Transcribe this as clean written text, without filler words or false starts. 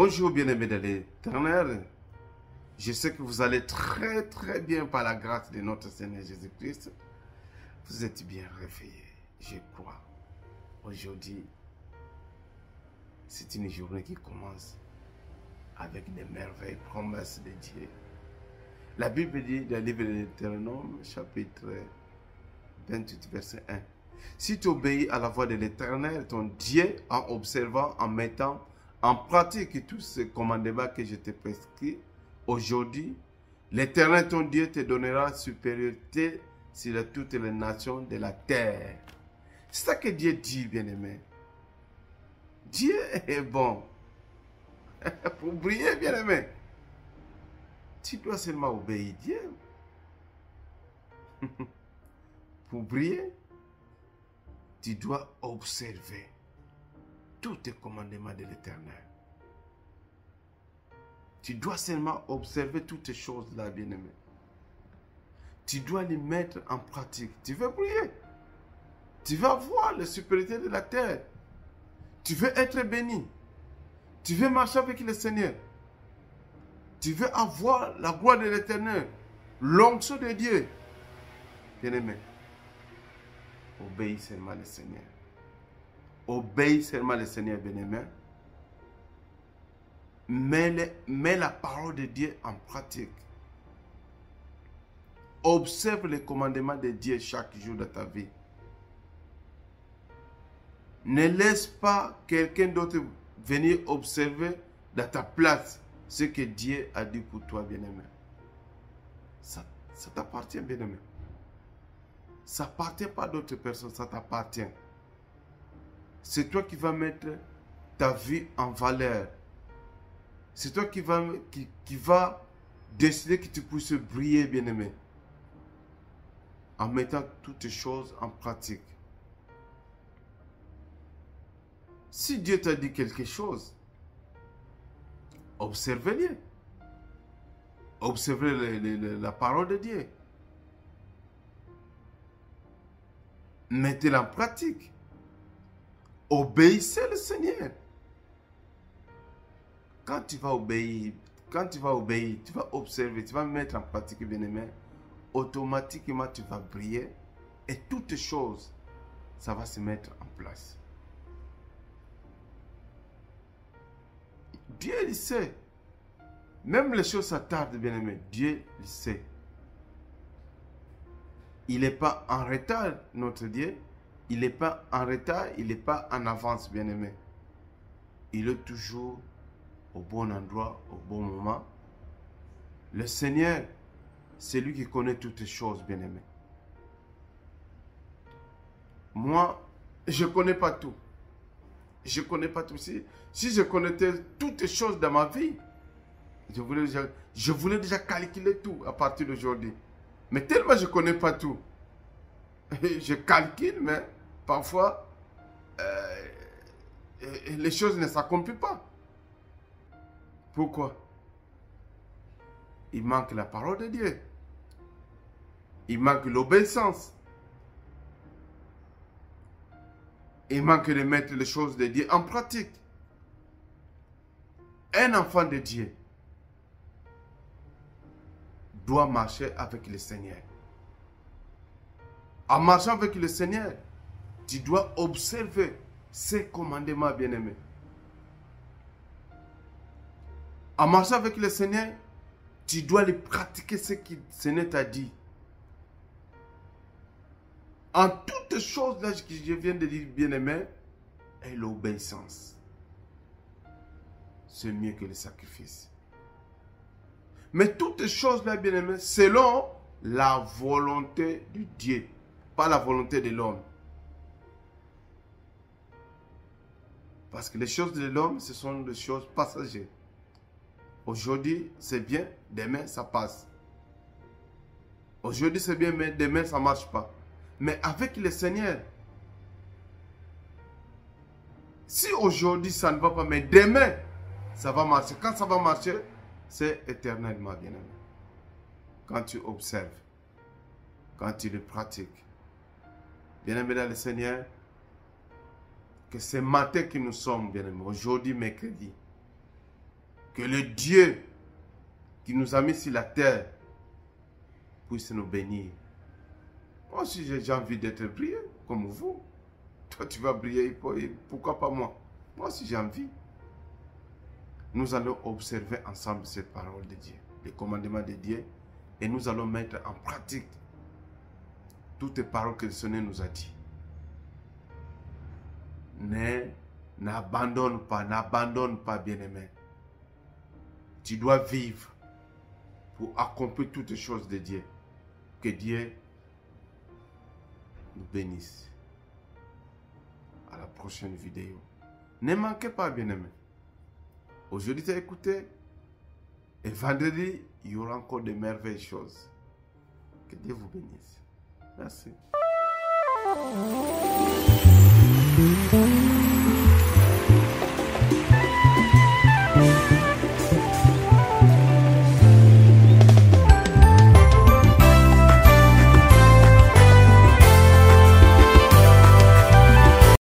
Bonjour bien-aimés de l'Éternel. Je sais que vous allez très très bien par la grâce de notre Seigneur Jésus-Christ. Vous êtes bien réveillés, je crois. Aujourd'hui, c'est une journée qui commence avec des merveilles, promesses de Dieu. La Bible dit dans le livre de l'Éternel, chapitre 28, verset 1. Si tu obéis à la voix de l'Éternel, ton Dieu, en observant, en mettant en pratique tous ces commandements que je te prescris aujourd'hui, l'Éternel, ton Dieu, te donnera supériorité sur toutes les nations de la terre. C'est ça que Dieu dit, bien-aimé. Dieu est bon. Pour briller, bien-aimé, tu dois seulement obéir Dieu. Pour briller, tu dois observer tous les commandements de l'Éternel. Tu dois seulement observer toutes ces choses-là, bien-aimé. Tu dois les mettre en pratique. Tu veux briller. Tu vas voir la supériorité de la terre. Tu veux être béni. Tu veux marcher avec le Seigneur. Tu veux avoir la gloire de l'Éternel, l'onction de Dieu. Bien-aimé, obéis seulement le Seigneur. Obéis seulement le Seigneur, bien-aimé. Mets la parole de Dieu en pratique. Observe les commandements de Dieu chaque jour de ta vie. Ne laisse pas quelqu'un d'autre venir observer dans ta place ce que Dieu a dit pour toi, bien-aimé. Ça t'appartient, bien-aimé. Ça n'appartient pas à d'autres personnes, ça t'appartient. C'est toi qui vas mettre ta vie en valeur. C'est toi qui va décider que tu puisses briller, bien-aimé. En mettant toutes les choses en pratique. Si Dieu t'a dit quelque chose, observez-le. Observez la parole de Dieu. Mettez-la en pratique. Obéissez le Seigneur. Quand tu vas obéir, tu vas observer, tu vas mettre en pratique, bien-aimé, automatiquement tu vas briller et toutes les choses, ça va se mettre en place. Dieu le sait. Même les choses s'attardent, bien-aimé. Dieu le sait. Il n'est pas en retard, notre Dieu. Il n'est pas en retard, il n'est pas en avance, bien-aimé. Il est toujours au bon endroit, au bon moment. Le Seigneur, c'est lui qui connaît toutes les choses, bien-aimé. Moi, je ne connais pas tout. Je ne connais pas tout. Si je connaissais toutes les choses dans ma vie, je voulais déjà calculer tout à partir d'aujourd'hui. Mais tellement je ne connais pas tout. Je calcule, mais parfois, les choses ne s'accomplissent pas. Pourquoi? Il manque la parole de Dieu. Il manque l'obéissance. Il manque de mettre les choses de Dieu en pratique. Un enfant de Dieu doit marcher avec le Seigneur. En marchant avec le Seigneur, tu dois observer ses commandements, bien-aimés. En marchant avec le Seigneur, tu dois les pratiquer ce que le Seigneur t'a dit. En toutes choses là que je viens de dire, bien-aimé, est l'obéissance. C'est mieux que le sacrifice. Mais toutes les choses là, bien-aimé, selon la volonté de Dieu, pas la volonté de l'homme. Parce que les choses de l'homme, ce sont des choses passagères. Aujourd'hui, c'est bien, demain, ça passe. Aujourd'hui, c'est bien, mais demain, ça ne marche pas. Mais avec le Seigneur, si aujourd'hui, ça ne va pas, mais demain, ça va marcher. Quand ça va marcher, c'est éternellement, bien-aimé. Quand tu observes, quand tu le pratiques. Bien-aimé dans le Seigneur, que ce matin que nous sommes, bien-aimé, aujourd'hui, mercredi, Que le Dieu qui nous a mis sur la terre puisse nous bénir. Moi aussi, j'ai envie d'être brillé comme vous. Toi, tu vas briller, pourquoi pas moi? Moi aussi, j'ai envie. Nous allons observer ensemble cette parole de Dieu, les commandements de Dieu, et nous allons mettre en pratique toutes les paroles que le Seigneur nous a dit. N'abandonne pas, bien-aimé. Tu dois vivre pour accomplir toutes les choses de Dieu. Que Dieu nous bénisse. À la prochaine vidéo. Ne manquez pas, bien-aimé. Aujourd'hui, tu as écouté. Et vendredi, il y aura encore de merveilleuses choses. Que Dieu vous bénisse. Merci.